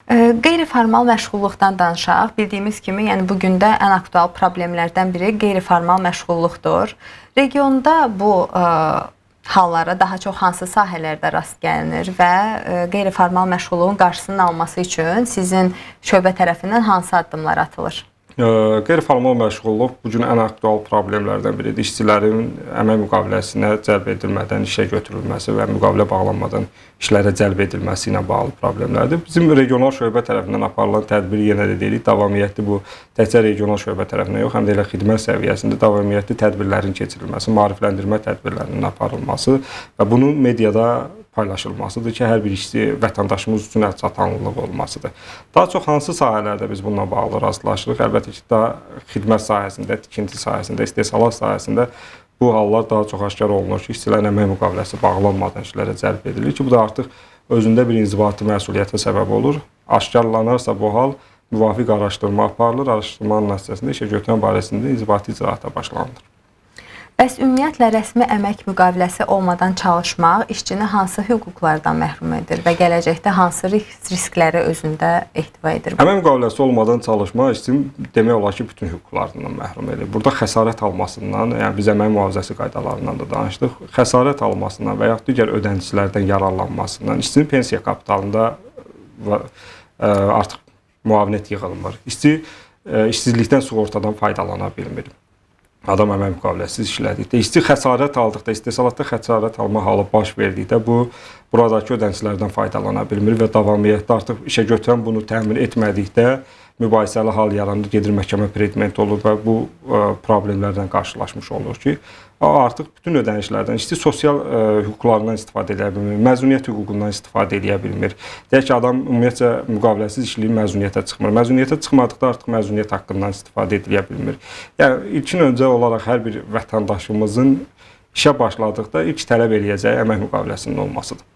Qeyri-formal məşğulluqdan danışaq. Bildiyimiz kimi, yəni bu gün də ən aktual problemlərdən biri qeyri-formal məşğulluqdur. Regionda bu hallara daha çox hansı sahələrdə rast gəlinir və qeyri-formal məşğulluğun qarşısının alınması üçün sizin şöbə tərəfindən hansı addımlar atılır? Qeyri-formal məşğulluq bu gün ən aktual problemlərdən biridir. İşçilərin əmək müqaviləsinə cəlb edilmədən işə götürülməsi və müqavilə bağlanmadan işlərə cəlb edilməsi ilə bağlı problemlərdir. Bizim regional şöbə tərəfindən aparılan tədbir yenə də deyirik, davamiyyətli bu təkcə regional şöbə tərəfindən yox, həm də elə xidmət səviyyəsində davamiyyətli tədbirlərin keçirilməsi, maarifləndirmə tədbirlərinin aparılması və bunun mediada paylaşılmasıdır ki, hər bir işçi vətəndaşımız üçün əlçatanlıq olmasıdır. Daha çox hansı sahələrdə biz bununla bağlı rastlaşırıq? Əlbəttə ki, daha xidmət sahəsində, tikinti sahəsində, istehsalat sahəsində bu hallar daha çox aşkar olunur ki, işçilərin əmək müqaviləsi bağlanmadan işlərə cəlb edilir ki, bu da artıq özündə bir inzibati məsuliyyətə səbəb olur. Aşkarlanarsa bu hal müvafiq araşdırma aparılır, araşdırmanın nəticəsində işə götürən barəsində inzibati icraata başlanılır. Bəs ümumiyyətlə rəsmi əmək müqaviləsi olmadan çalışmaq işçini hansı hüquqlardan məhrum edir və gələcəkdə hansı riskləri özündə ehtiva edir? Əmək müqaviləsi olmadan çalışmaq işçinin demək olar ki, bütün hüquqlarından məhrum edir. Burada xəsarət almasından, yəni biz əmək mühafizəsi qaydalarından da danışdıq, xəsarət almasından və yaxud digər ödənicilərdən yararlanmasından, işçinin pensiya kapitalında artıq müavinət yığılmır. İşçi işsizlikdən sığortadan faydalana bilmir. Adam əmək müqaviləsiz işlədikdə, işçi xəsarət aldıqda, istehsalatda xəsarət alma halı baş verdikdə buradakı ödənicilərdən faydalana bilmir və davamiyyətdə artıq işə götürən bunu təmin etmədikdə mübahisəli hal yaranır, gedir məhkəmə predment olur və bu problemlərdən qarşılaşmış olur ki, artıq bütün ödənişlərdən işçi sosial hüquqlarından istifadə edə bilmir, məzuniyyət hüququndan istifadə edə bilmir. Deyək ki, adam ümumiyyətcə müqaviləsiz işləyir, məzuniyyətə çıxmır. Məzuniyyətə çıxmadıqda artıq məzuniyyət haqqından istifadə edilə bilmir. Yəni, ilkin öncə olaraq hər bir vətəndaşımızın işə başladıqda ilk tələb eləyəcəyi əmək müqaviləsinin olmasıdır.